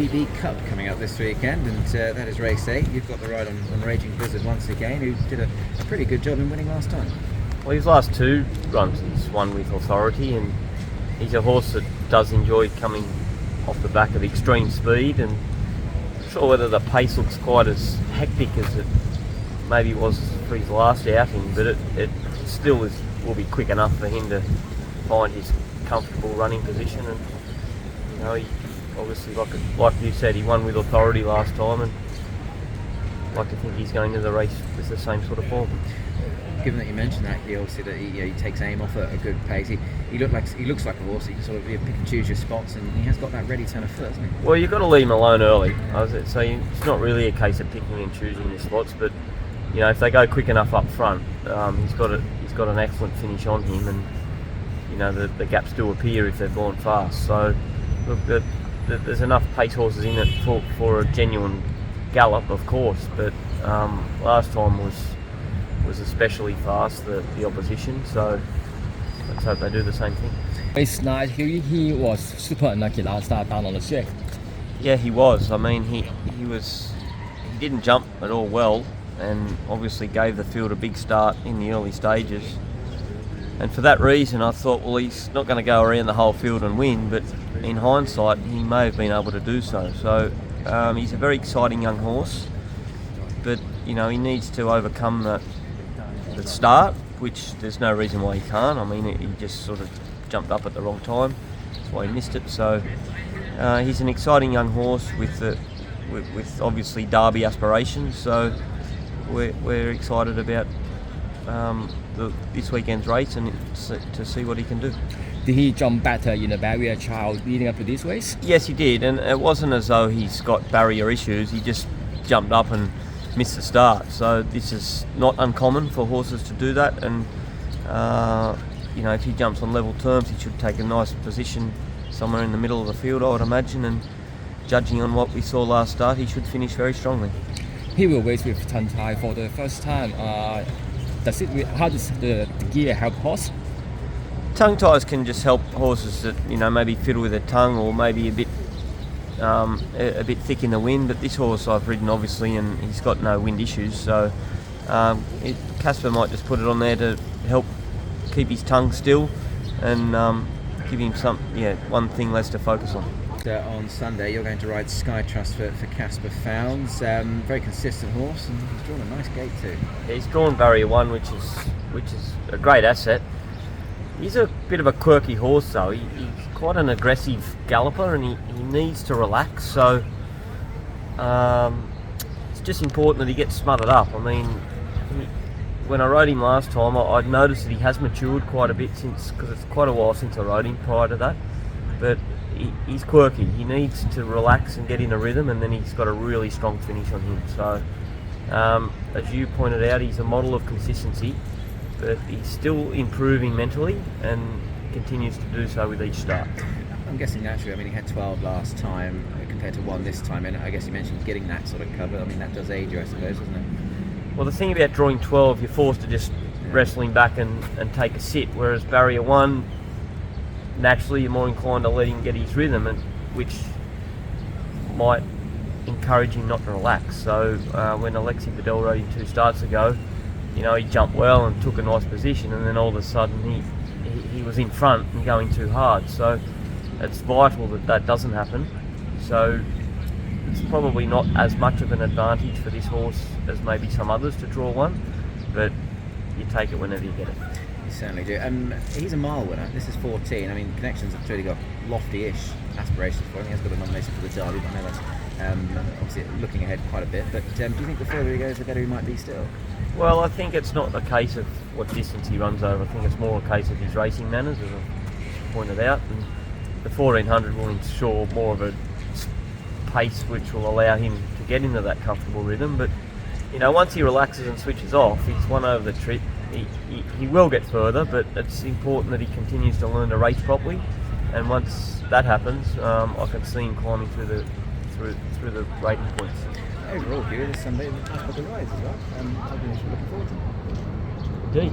ABB Cup coming up this weekend, and that is race 8. You've got the ride on Raging Blizzard once again, who did a pretty good job in winning last time. Well, his last 2 runs he's won with authority, and he's a horse that does enjoy coming off the back of extreme speed, and I'm not sure whether the pace looks quite as hectic as it maybe was for his last outing, but it still will be quick enough for him to find his comfortable running position. And he obviously, like you said, he won with authority last time, and I'd like to think he's going to the race with the same sort of form. Given that you mentioned that, he obviously he takes aim off at a good pace. He looks like a horse. He can sort of pick and choose your spots, and he has got that ready turn of foot, hasn't he? Well, you've got to leave him alone early. So it's not really a case of picking and choosing your spots, but if they go quick enough up front, he's got an excellent finish on him, and the gaps do appear if they've gone fast. So look, there's enough pace horses in it for a genuine gallop, of course, but last time was especially fast, the opposition, so let's hope they do the same thing. Race 9, he was super unlucky last start down on the straight. Yeah, he was. I mean, he didn't jump at all well, and obviously gave the field a big start in the early stages. And for that reason, I thought, well, he's not going to go around the whole field and win, but in hindsight, he may have been able to do so. So he's a very exciting young horse, but he needs to overcome the start, which there's no reason why he can't. I mean, he just sort of jumped up at the wrong time. That's why he missed it. So he's an exciting young horse with obviously Derby aspirations. So we're excited about this weekend's race and to see what he can do. Did he jump better in the barrier trial leading up to this race? Yes, he did, and it wasn't as though he's got barrier issues. He just jumped up and missed the start. So this is not uncommon for horses to do that, and if he jumps on level terms, he should take a nice position somewhere in the middle of the field, I would imagine, and judging on what we saw last start, he should finish very strongly. He will race with tongue tie for the first time. How does the gear help horse? Tongue ties can just help horses that maybe fiddle with their tongue, or maybe a bit thick in the wind. But this horse I've ridden obviously, and he's got no wind issues. So Casper might just put it on there to help keep his tongue still and give him one thing less to focus on. On Sunday, you're going to ride Sky Trust for Casper Founds. Very consistent horse, and he's drawn a nice gate too. Yeah, he's drawn barrier 1, which is a great asset. He's a bit of a quirky horse though. He's quite an aggressive galloper, and he needs to relax. So it's just important that he gets smothered up. I mean, when I rode him last time, I'd noticed that he has matured quite a bit because it's quite a while since I rode him prior to that. But he's quirky. He needs to relax and get in a rhythm, and then he's got a really strong finish on him. So, as you pointed out, he's a model of consistency, but he's still improving mentally and continues to do so with each start. I'm guessing naturally, I mean, he had 12 last time compared to 1 this time, and I guess you mentioned getting that sort of cover. I mean, that does age you, I suppose, doesn't it? Well, the thing about drawing 12, you're forced to just wrestle him back and take a sit, whereas barrier 1, naturally you're more inclined to let him get his rhythm, which might encourage him not to relax. So when Alexi Bedell rode him 2 starts ago, he jumped well and took a nice position, and then all of a sudden he was in front and going too hard. So it's vital that doesn't happen. So it's probably not as much of an advantage for this horse as maybe some others to draw 1, but you take it whenever you get it. You certainly do. He's a mile winner. This is 14. I mean, Connections have really got lofty-ish aspirations for him. He has got a nomination for the Derby, but I know that's obviously looking ahead quite a bit. But do you think the further he goes, the better he might be still? Well, I think it's not a case of what distance he runs over. I think it's more a case of his racing manners, as I pointed out. And the 1400 will ensure more of a pace which will allow him to get into that comfortable rhythm. But once he relaxes and switches off, he's won over the trip. He will get further, but it's important that he continues to learn to race properly. And once that happens, I can see him climbing through the rating points. Overall, this Sunday, the nice couple of rides as well. Something looking forward to. Indeed.